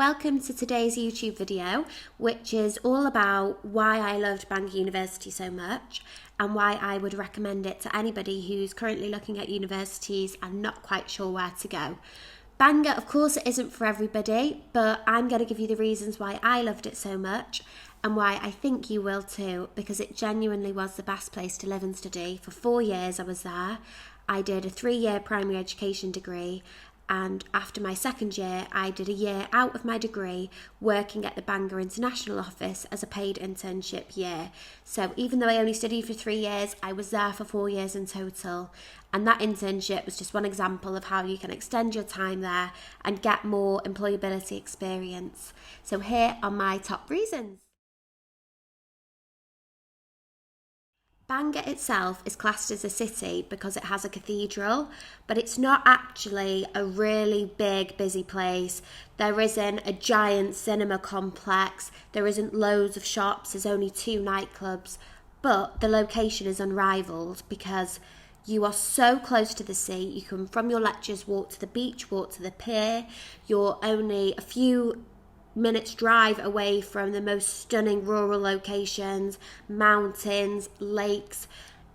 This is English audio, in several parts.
welcome to today's YouTube video, which is all about why I loved Bangor University so much and why I would recommend it to anybody who's currently looking at universities and not quite sure where to go. Bangor, of course, it isn't for everybody, but I'm going to give you the reasons why I loved it so much and why I think you will too, because it genuinely was the best place to live and study. For 4 years I was there. I did a 3-year primary education degree, and after my second year I did a year out of my degree working at the Bangor International office as a paid internship year. So even though I only studied for 3 years, I was there for 4 years in total, and that internship was just one example of how you can extend your time there and get more employability experience. So here are my top reasons. Bangor itself is classed as a city because it has a cathedral, but it's not actually a really big, busy place. There isn't a giant cinema complex, there isn't loads of shops, there's only 2 nightclubs, but the location is unrivaled because you are so close to the sea. You can, from your lectures, walk to the beach, walk to the pier. You're only a few minutes drive away from the most stunning rural locations, mountains, lakes.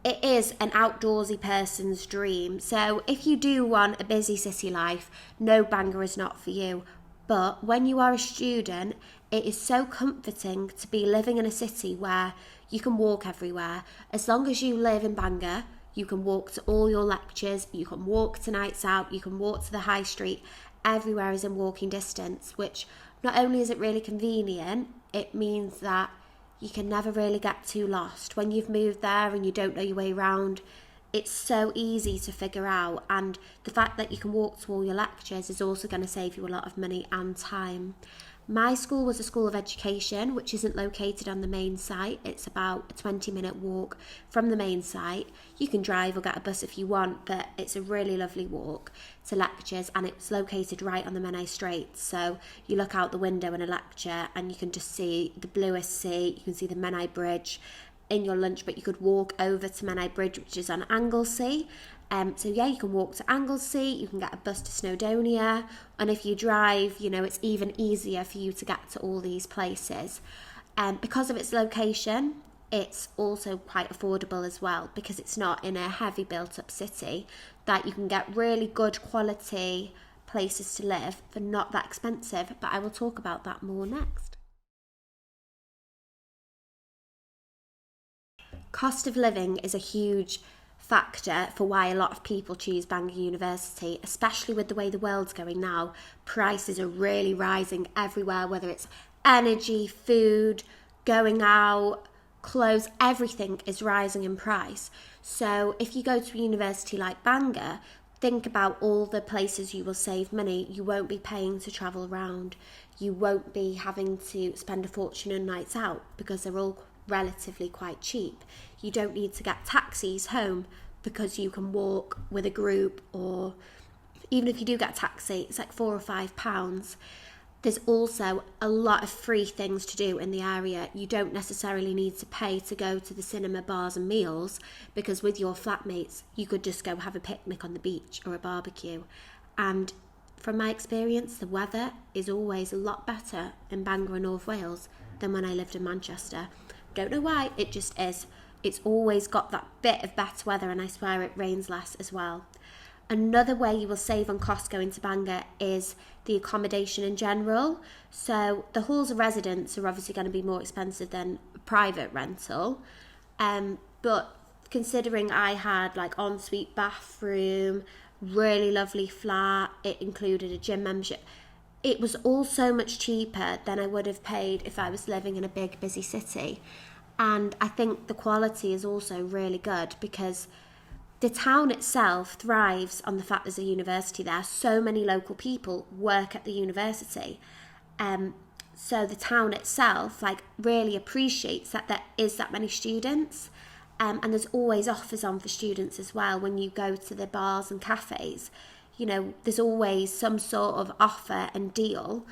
It is an outdoorsy person's dream. So if you do want a busy city life, no, Bangor is not for you. But when you are a student, it is so comforting to be living in a city where you can walk everywhere. As long as you live in Bangor, you can walk to all your lectures, you can walk to nights out, you can walk to the high street. Everywhere is in walking distance, which not only is it really convenient, it means that you can never really get too lost. When you've moved there and you don't know your way around, it's so easy to figure out, and the fact that you can walk to all your lectures is also going to save you a lot of money and time. My school was a school of education, which isn't located on the main site. It's about a 20-minute walk from the main site. You can drive or get a bus if you want, but it's a really lovely walk to lectures, and it's located right on the Menai Strait. So you look out the window in a lecture and you can just see the bluest sea, you can see the Menai Bridge in your lunch, but you could walk over to Menai Bridge, which is on Anglesey. So yeah, you can walk to Anglesey, you can get a bus to Snowdonia, and if you drive, it's even easier for you to get to all these places. Because of its location, it's also quite affordable as well, because it's not in a heavy built-up city, that you can get really good quality places to live for not that expensive, but I will talk about that more next. Cost of living is a huge factor for why a lot of people choose Bangor University, especially with the way the world's going now. Prices are really rising everywhere, whether it's energy, food, going out, clothes, everything is rising in price. So if you go to a university like Bangor, think about all the places you will save money. You won't be paying to travel around. You won't be having to spend a fortune on nights out because they're all relatively quite cheap. You don't need to get taxis home because you can walk with a group, or even if you do get a taxi, it's like £4 or £5. There's also a lot of free things to do in the area. You don't necessarily need to pay to go to the cinema, bars and meals, because with your flatmates you could just go have a picnic on the beach or a barbecue. And from my experience, the weather is always a lot better in Bangor and North Wales than when I lived in Manchester. Don't know why, it just is. It's always got that bit of better weather, and I swear it rains less as well. Another way you will save on costs going to Bangor is the accommodation in general. So the halls of residence are obviously going to be more expensive than a private rental. But considering I had like ensuite bathroom, really lovely flat, it included a gym membership, it was all so much cheaper than I would have paid if I was living in a big, busy city. And I think the quality is also really good because the town itself thrives on the fact there's a university there. So many local people work at the university. So the town itself really appreciates that there is that many students. And there's always offers on for students as well when you go to the bars and cafes. There's always some sort of offer and deal.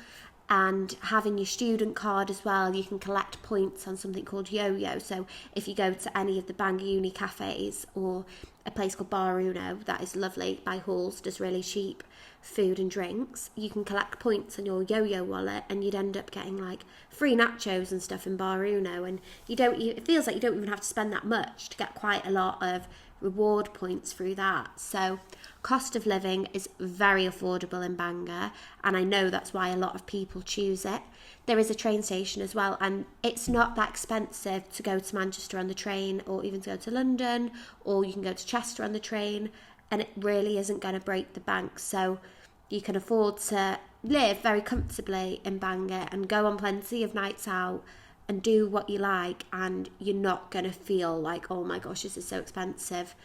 and having your student card as well. You can collect points on something called Yo-Yo. So if you go to any of the Bangor Uni cafes or a place called Bar Uno, that is lovely, by Halls, does really cheap food and drinks, you can collect points on your Yo-Yo wallet, and you'd end up getting like free nachos and stuff in Bar Uno, and it feels like you don't even have to spend that much to get quite a lot of reward points through that. So cost of living is very affordable in Bangor, and I know that's why a lot of people choose it. There is a train station as well, and it's not that expensive to go to Manchester on the train, or even to go to London, or you can go to Chester on the train, and it really isn't going to break the bank. So you can afford to live very comfortably in Bangor and go on plenty of nights out and do what you like, and you're not going to feel like, oh my gosh, this is so expensive.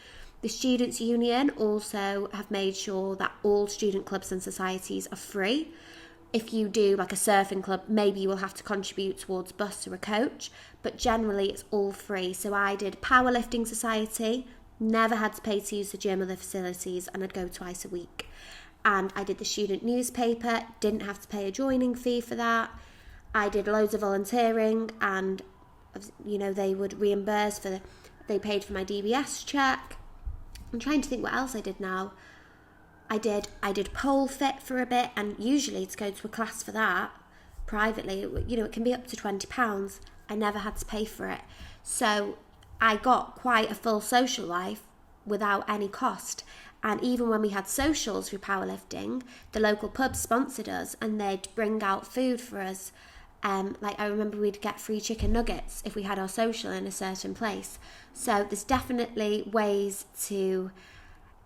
The Students' Union also have made sure that all student clubs and societies are free. If you do like a surfing club, maybe you will have to contribute towards bus or a coach, but generally it's all free. So I did powerlifting society, never had to pay to use the gym or the facilities, and I'd go twice a week. And I did the student newspaper, didn't have to pay a joining fee for that. I did loads of volunteering, and they would reimburse they paid for my DBS check. I'm trying to think what else I did now. I did pole fit for a bit, and usually to go to a class for that privately, it can be up to £20. I never had to pay for it. So I got quite a full social life without any cost. And even when we had socials through powerlifting, the local pub sponsored us, and they'd bring out food for us. I remember we'd get free chicken nuggets if we had our social in a certain place. So there's definitely ways to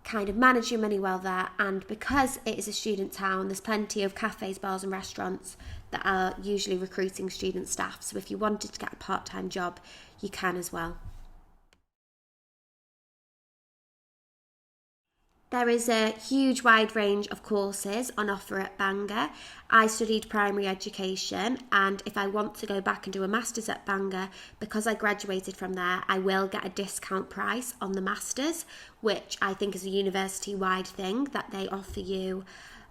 kind of manage your money well there. And because it is a student town, there's plenty of cafes, bars and restaurants that are usually recruiting student staff. So if you wanted to get a part-time job, you can as well. There is a huge wide range of courses on offer at Bangor. I studied primary education, and if I want to go back and do a master's at Bangor, because I graduated from there, I will get a discount price on the master's, which I think is a university-wide thing, that they offer you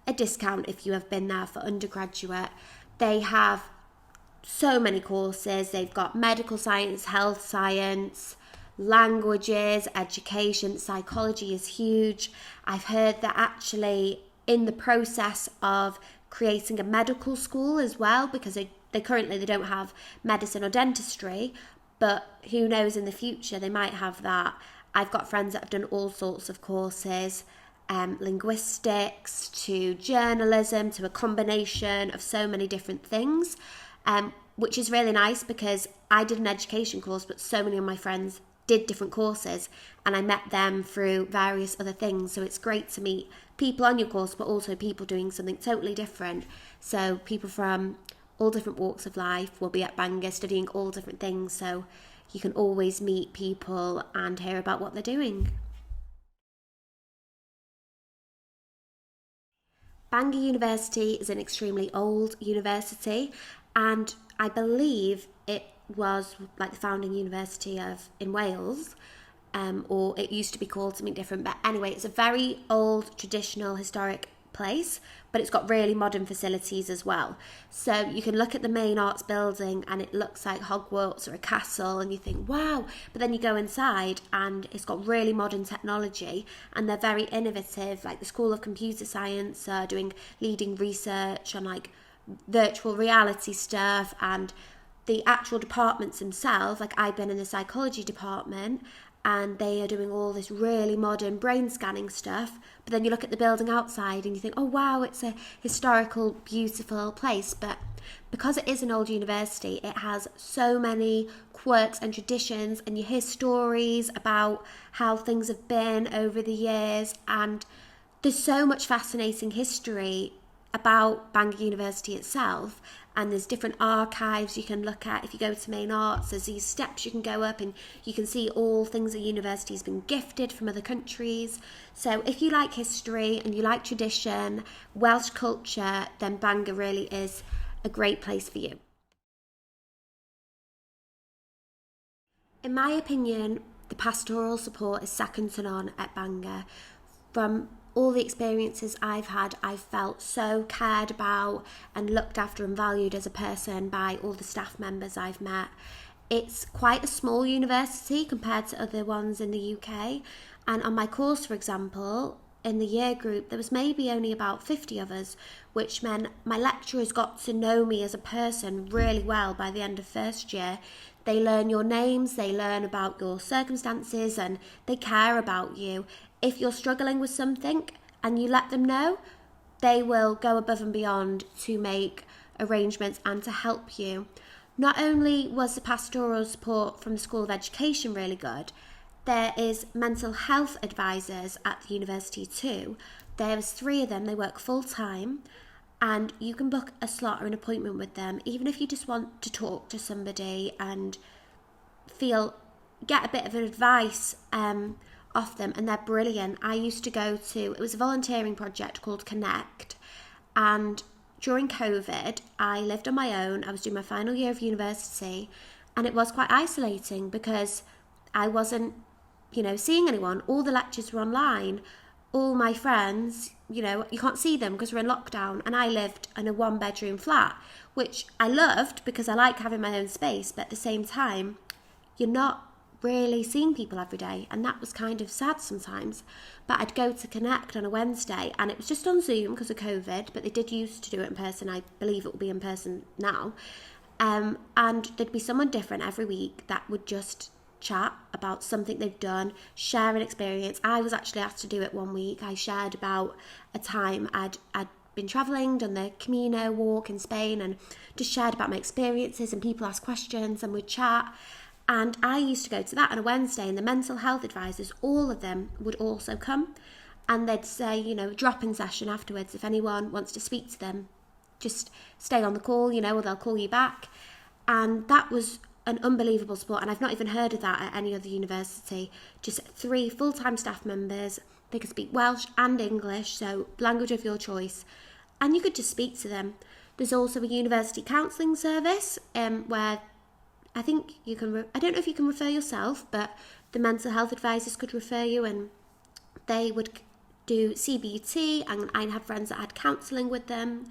a discount if you have been there for undergraduate. They have so many courses. They've got medical science, health science, languages, education, psychology is huge. I've heard that actually in the process of creating a medical school as well, because they currently don't have medicine or dentistry, but who knows, in the future they might have that. I've got friends that have done all sorts of courses, linguistics to journalism to a combination of so many different things, which is really nice, because I did an education course, but so many of my friends did different courses, and I met them through various other things. So it's great to meet people on your course, but also people doing something totally different. So people from all different walks of life will be at Bangor studying all different things, so you can always meet people and hear about what they're doing. Bangor University is an extremely old university, and I believe it was like the founding university in Wales, or it used to be called something different. But anyway, it's a very old, traditional, historic place, but it's got really modern facilities as well. So you can look at the main arts building and it looks like Hogwarts or a castle, and you think, wow. But then you go inside and it's got really modern technology, and they're very innovative. Like the School of Computer Science are doing leading research on like virtual reality stuff, and the actual departments themselves, like I've been in the psychology department, and they are doing all this really modern brain scanning stuff. But then you look at the building outside and you think, oh wow, it's a historical, beautiful place. But because it is an old university, it has so many quirks and traditions, and you hear stories about how things have been over the years, and there's so much fascinating history about Bangor University itself. And there's different archives you can look at. If you go to main arts, there's these steps you can go up, and you can see all things the university's been gifted from other countries. So if you like history and you like tradition, Welsh culture, then Bangor really is a great place for you. In my opinion, the pastoral support is second to none at Bangor. From all the experiences I've had, I've felt so cared about and looked after and valued as a person by all the staff members I've met. It's quite a small university compared to other ones in the UK. And on my course, for example, in the year group, there was maybe only about 50 of us, which meant my lecturers got to know me as a person really well by the end of first year. They learn your names, they learn about your circumstances, and they care about you. If you're struggling with something and you let them know, they will go above and beyond to make arrangements and to help you. Not only was the pastoral support from the School of Education really good, there is mental health advisors at the university too. There's 3 of them, they work full time, and you can book a slot or an appointment with them, even if you just want to talk to somebody and get a bit of advice off them, and they're brilliant. I used to go to, it was a volunteering project called Connect, and during COVID, I lived on my own. I was doing my final year of university, and it was quite isolating because I wasn't, seeing anyone. All the lectures were online. All my friends, you can't see them because we're in lockdown, and I lived in a 1-bedroom flat, which I loved because I like having my own space, but at the same time, you're not really seeing people every day, and that was kind of sad sometimes. But I'd go to Connect on a Wednesday, and it was just on Zoom because of COVID, but they did used to do it in person. I believe it will be in person now, and there'd be someone different every week that would just chat about something they've done, share an experience. I was actually asked to do it one week. I shared about a time I'd been travelling, done the Camino walk in Spain, and just shared about my experiences, and people asked questions and we'd chat. And I used to go to that on a Wednesday, and the mental health advisors, all of them would also come, and they'd say, drop-in session afterwards. If anyone wants to speak to them, just stay on the call, or they'll call you back. And that was an unbelievable support, and I've not even heard of that at any other university. Just 3 full-time staff members. They could speak Welsh and English, so language of your choice, and you could just speak to them. There's also a university counselling service where I think you can, I don't know if you can refer yourself, but the mental health advisors could refer you, and they would do CBT, and I had friends that had counselling with them.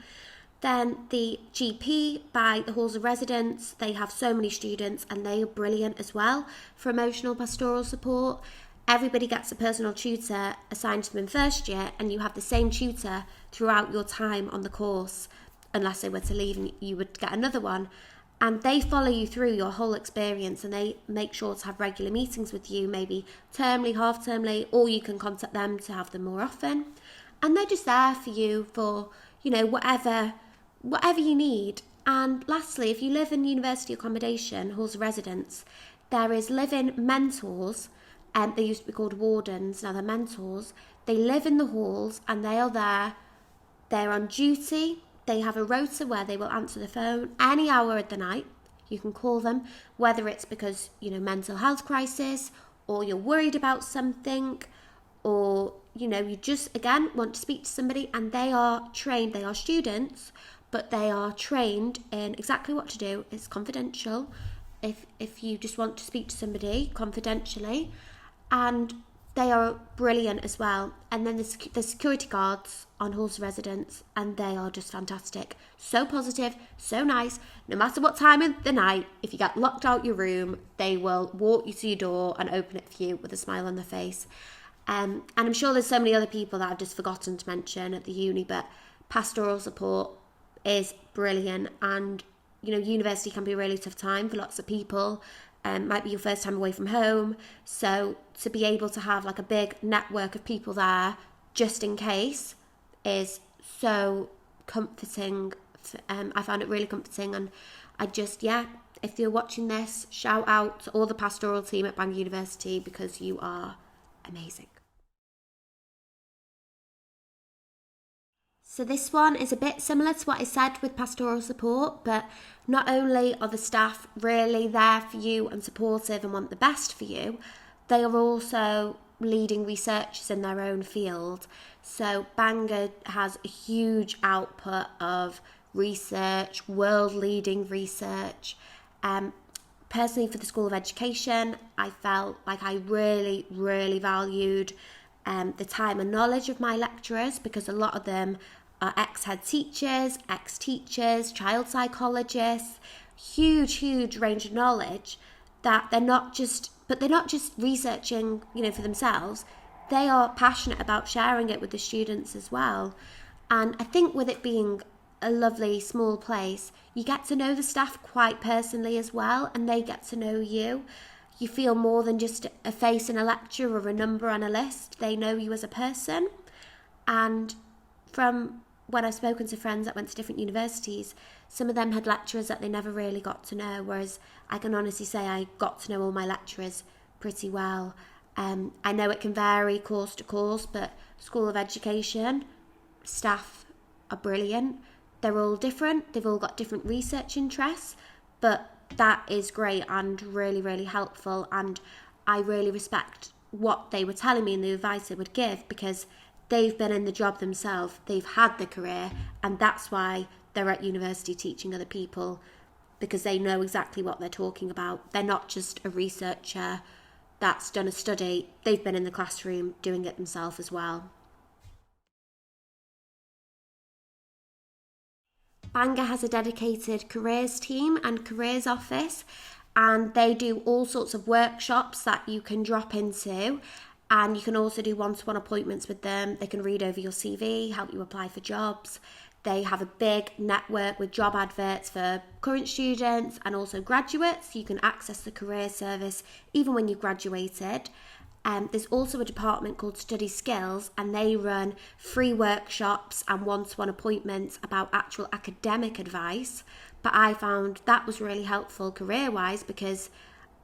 Then the GP by the halls of residence, they have so many students, and they are brilliant as well for emotional pastoral support. Everybody gets a personal tutor assigned to them in first year, and you have the same tutor throughout your time on the course, unless they were to leave and you would get another one. And they follow you through your whole experience, and they make sure to have regular meetings with you, maybe termly, half-termly, or you can contact them to have them more often. And they're just there for you for, whatever you need. And lastly, if you live in university accommodation, halls of residence, there is live-in mentors, and they used to be called wardens, now they're mentors. They live in the halls, and they are there. They're on duty. They have a rota where they will answer the phone any hour of the night. You can call them, whether it's because, mental health crisis, or you're worried about something, or, you just, again, want to speak to somebody, and they are trained. They are students, but they are trained in exactly what to do. It's confidential if you just want to speak to somebody confidentially, and they are brilliant as well. And then the security guards on halls of residence, and they are just fantastic. So positive, so nice. No matter what time of the night, if you get locked out your room, they will walk you to your door and open it for you with a smile on their face. And I'm sure there's so many other people that I've just forgotten to mention at the uni, but pastoral support is brilliant. And, university can be a really tough time for lots of people. Might be your first time away from home. So to be able to have like a big network of people there just in case is so comforting. I found it really comforting, and if you're watching this, shout out to all the pastoral team at Bangor University, because you are amazing. So this one is a bit similar to what I said with pastoral support, but not only are the staff really there for you and supportive and want the best for you, they are also leading researchers in their own field. So Bangor has a huge output of research, world-leading research. Personally, for the School of Education, I felt like I really, really valued the time and knowledge of my lecturers, because a lot of them are ex-head teachers, ex-teachers, child psychologists, huge range of knowledge that they're not just researching, for themselves. They are passionate about sharing it with the students as well. And I think with it being a lovely small place, you get to know the staff quite personally as well, and they get to know you. You feel more than just a face in a lecture or a number on a list. They know you as a person. And from when I've spoken to friends that went to different universities, some of them had lecturers that they never really got to know, whereas I can honestly say I got to know all my lecturers pretty well. I know it can vary course to course, but School of Education staff are brilliant. They're all different. They've all got different research interests, but that is great and really helpful. And I really respect what they were telling me and the advice they would give, because they've been in the job themselves. They've had the career, and that's why they're at university teaching other people, because they know exactly what they're talking about. They're not just a researcher that's done a study. They've been in the classroom doing it themselves as well. Bangor has a dedicated careers team and careers office, and they do all sorts of workshops that you can drop into, and you can also do one-to-one appointments with them. They can read over your CV, help you apply for jobs. They have a big network with job adverts for current students and also graduates. You can access the career service even when you've graduated. There's also a department called Study Skills, and they run free workshops and one-to-one appointments about actual academic advice. But I found that was really helpful career-wise, because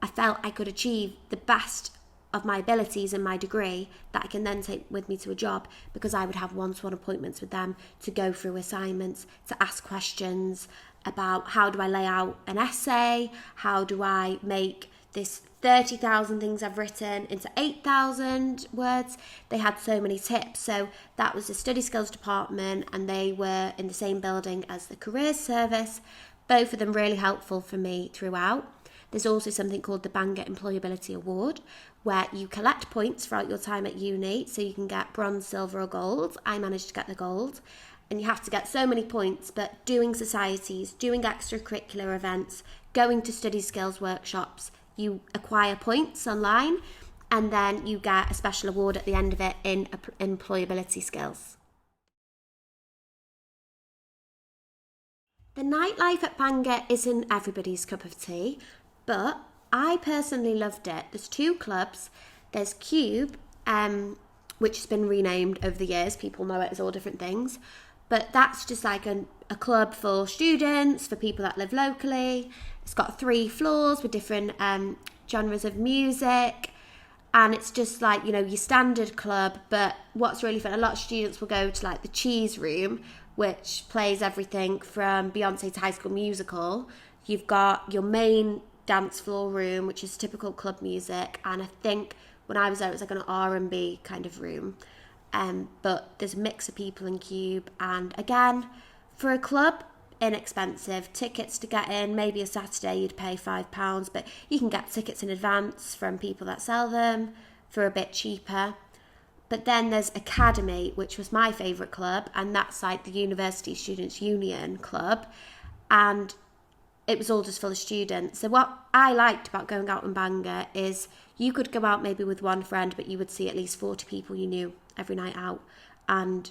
I felt I could achieve the best of my abilities in my degree that I can then take with me to a job, because I would have one-to-one appointments with them to go through assignments, to ask questions about how do I lay out an essay, how do I make this 30,000 things I've written into 8,000 words. They had so many tips. So that was the Study Skills department, and they were in the same building as the Careers Service. Both of them really helpful for me throughout. There's also something called the Bangor Employability Award, where you collect points throughout your time at uni, so you can get bronze, silver or gold. I managed to get the gold. And you have to get so many points, but doing societies, doing extracurricular events, going to study skills workshops, you acquire points online, and then you get a special award at the end of it in employability skills. The nightlife at Bangor isn't everybody's cup of tea, but I personally loved it. There's two clubs. There's Cube, which has been renamed over the years. People know it as all different things. But that's just like a club for students, for people that live locally. It's got 3 floors with different genres of music. And it's just like, your standard club. But what's really fun, a lot of students will go to like the Cheese Room, which plays everything from Beyonce to High School Musical. You've got your main dance floor room, which is typical club music. And I think when I was there, it was like an R&B kind of room. But there's a mix of people in Cube, and again, for a club, inexpensive. Tickets to get in, maybe a Saturday you'd pay £5, but you can get tickets in advance from people that sell them for a bit cheaper. But then there's Academy, which was my favourite club, and that's like the University Students' Union club, and it was all just full of students. So what I liked about going out in Bangor is you could go out maybe with one friend, but you would see at least 40 people you knew every night out, and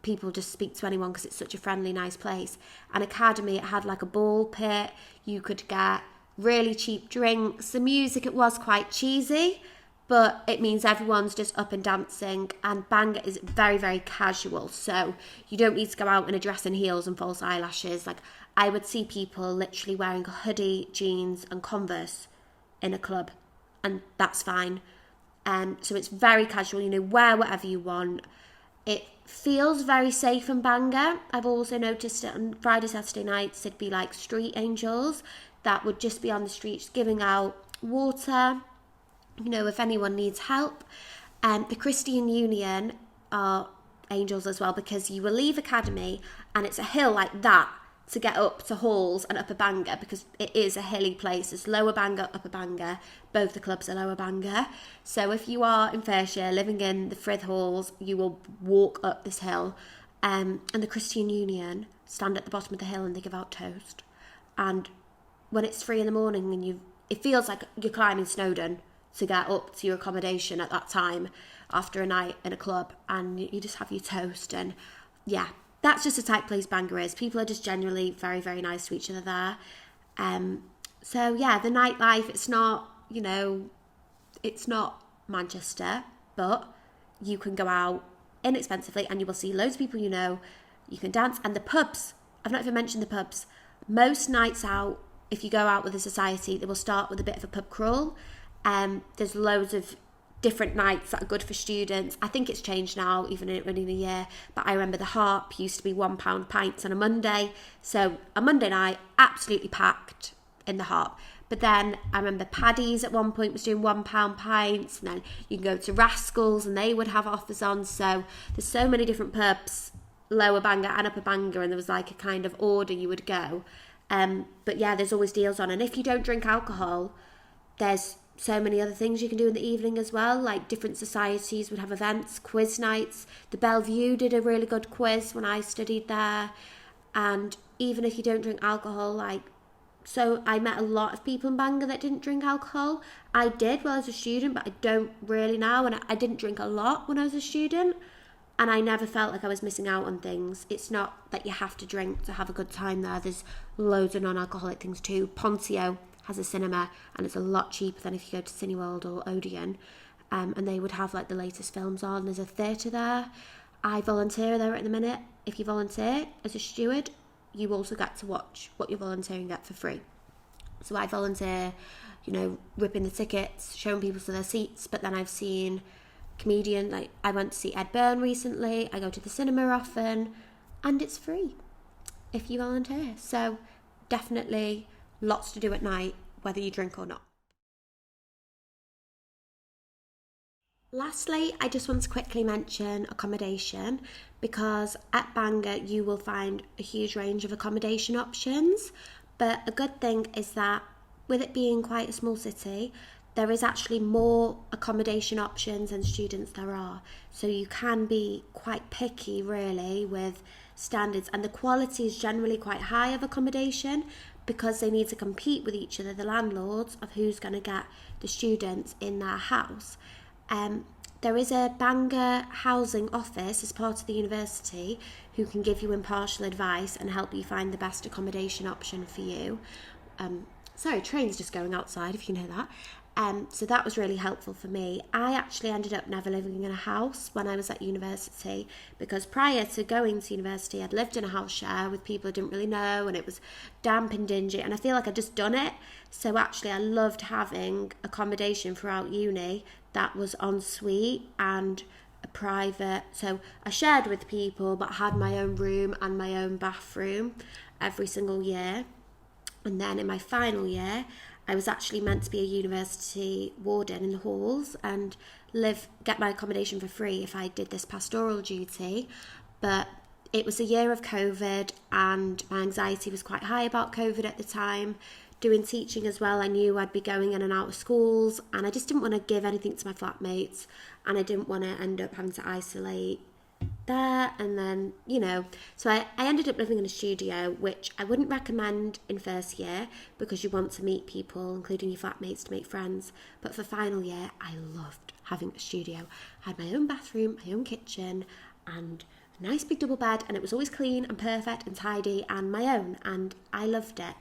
people just speak to anyone because it's such a friendly, nice place. And Academy, it had like a ball pit. You could get really cheap drinks. The music, it was quite cheesy, but it means everyone's just up and dancing. And Bangor is very casual, so you don't need to go out in a dress and heels and false eyelashes. Like, I would see people literally wearing a hoodie, jeans and Converse in a club, and that's fine. So it's very casual, wear whatever you want. It feels very safe in Bangor. I've also noticed that on Friday, Saturday nights, there'd be like street angels that would just be on the streets giving out water, if anyone needs help. The Christian Union are angels as well, because you will leave Academy and it's a hill like that to get up to Halls and Upper Bangor, because it is a hilly place. There's Lower Bangor, Upper Bangor. Both the clubs are Lower Bangor. So if you are in Perthshire, living in the Frith Halls, you will walk up this hill. And the Christian Union stand at the bottom of the hill and they give out toast. And when it's 3 a.m. and it feels like you're climbing Snowdon to get up to your accommodation at that time after a night in a club, and you just have your toast. And yeah, that's just a tight place Bangor is. People are just generally very, very nice to each other there. So yeah, the nightlife, it's not, it's not Manchester, but you can go out inexpensively and you will see loads of people you can dance. And the pubs, I've not even mentioned the pubs. Most nights out, if you go out with a society, they will start with a bit of a pub crawl. There's loads of different nights that are good for students. I think it's changed now, even in a year, but I remember the Harp used to be £1 pints on a Monday. So a Monday night, absolutely packed in the Harp. But then I remember Paddy's at one point was doing £1 pints, and then you can go to Rascals and they would have offers on. So there's so many different pubs, Lower Bangor and Upper Bangor, and there was like a kind of order you would go. But yeah, there's always deals on. And if you don't drink alcohol, there's so many other things you can do in the evening as well. Like different societies would have events, quiz nights. The Bellevue did a really good quiz when I studied there. And even if you don't drink alcohol, so I met a lot of people in Bangor that didn't drink alcohol. I did while I was a student, but I don't really now. And I didn't drink a lot when I was a student. And I never felt like I was missing out on things. It's not that you have to drink to have a good time there. There's loads of non-alcoholic things too. Pontio has a cinema, and it's a lot cheaper than if you go to Cineworld or Odeon. And they would have the latest films on. There's a theatre there. I volunteer there at the minute. If you volunteer as a steward, you also get to watch what you're volunteering at for free. So I volunteer, ripping the tickets, showing people to their seats. But then I've seen comedian, I went to see Ed Byrne recently. I go to the cinema often, and it's free if you volunteer. So definitely lots to do at night, whether you drink or not. Lastly, I just want to quickly mention accommodation, because at Bangor you will find a huge range of accommodation options. But a good thing is that with it being quite a small city, there is actually more accommodation options than students there are. So you can be quite picky really with standards, and the quality is generally quite high of accommodation, because they need to compete with each other, the landlords, of who's going to get the students in their house. There is a Bangor housing office as part of the university who can give you impartial advice and help you find the best accommodation option for you. Sorry, train's just going outside if you know that. So that was really helpful for me. I actually ended up never living in a house when I was at university, because prior to going to university, I'd lived in a house share with people I didn't really know, and it was damp and dingy, and I feel like I'd just done it. So actually I loved having accommodation throughout uni that was en suite and a private. So I shared with people, but had my own room and my own bathroom every single year. And then in my final year, I was actually meant to be a university warden in the halls and get my accommodation for free if I did this pastoral duty. But it was a year of COVID, and my anxiety was quite high about COVID at the time. Doing teaching as well, I knew I'd be going in and out of schools, and I just didn't want to give anything to my flatmates, and I didn't want to end up having to isolate there. And then, so I ended up living in a studio, which I wouldn't recommend in first year, because you want to meet people, including your flatmates, to make friends. But for final year, I loved having a studio. I had my own bathroom, my own kitchen, and a nice big double bed, and it was always clean and perfect and tidy and my own, and I loved it.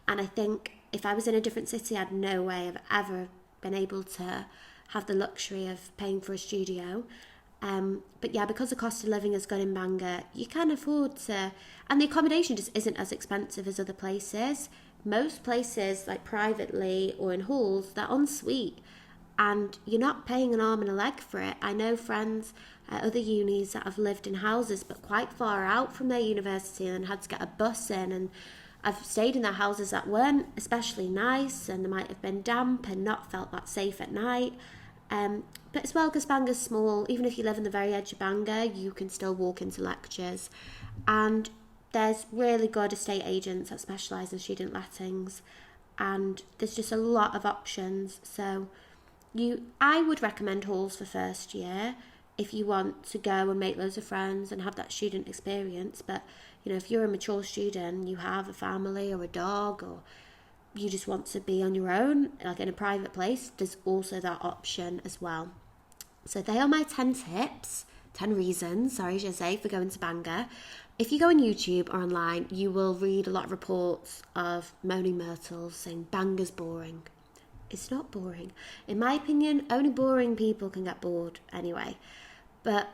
And I think if I was in a different city, I'd no way of ever been able to have the luxury of paying for a studio. But yeah, because the cost of living has gone in Bangor, you can afford to, and the accommodation just isn't as expensive as other places. Most places, like privately or in halls, they're en suite, and you're not paying an arm and a leg for it. I know friends at other unis that have lived in houses but quite far out from their university and had to get a bus in, and I've stayed in their houses that weren't especially nice, and they might have been damp and not felt that safe at night. But as well, because Bangor's small, even if you live on the very edge of Bangor, you can still walk into lectures. And there's really good estate agents that specialise in student lettings, and there's just a lot of options. So I would recommend halls for first year if you want to go and make loads of friends and have that student experience. But if you're a mature student, you have a family or a dog, or you just want to be on your own, like in a private place, there's also that option as well. So they are my 10 tips, 10 reasons, I should say, for going to Bangor. If you go on YouTube or online, you will read a lot of reports of moaning myrtles saying Bangor's boring. It's not boring. In my opinion, only boring people can get bored anyway. But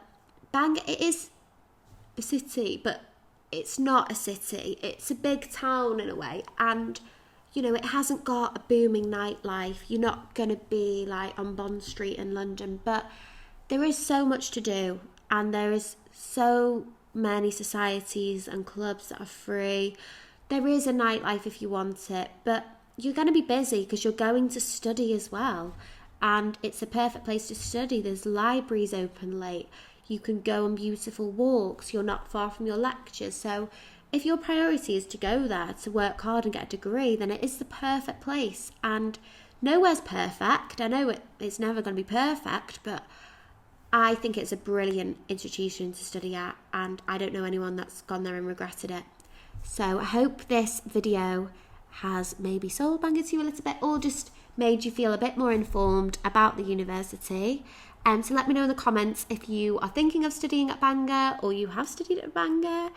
Bangor, it is a city, but it's not a city. It's a big town in a way, and it hasn't got a booming nightlife. You're not going to be like on Bond Street in London, but there is so much to do, and there is so many societies and clubs that are free. There is a nightlife if you want it, but you're going to be busy because you're going to study as well, and it's a perfect place to study. There's libraries open late. You can go on beautiful walks. You're not far from your lectures. So if your priority is to go there to work hard and get a degree, then it is the perfect place. And nowhere's perfect. I know it's never going to be perfect, but I think it's a brilliant institution to study at, and I don't know anyone that's gone there and regretted it. So I hope this video has maybe soul Bangor to you a little bit, or just made you feel a bit more informed about the university. So let me know in the comments if you are thinking of studying at Bangor or you have studied at Bangor.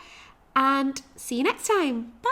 And see you next time. Bye!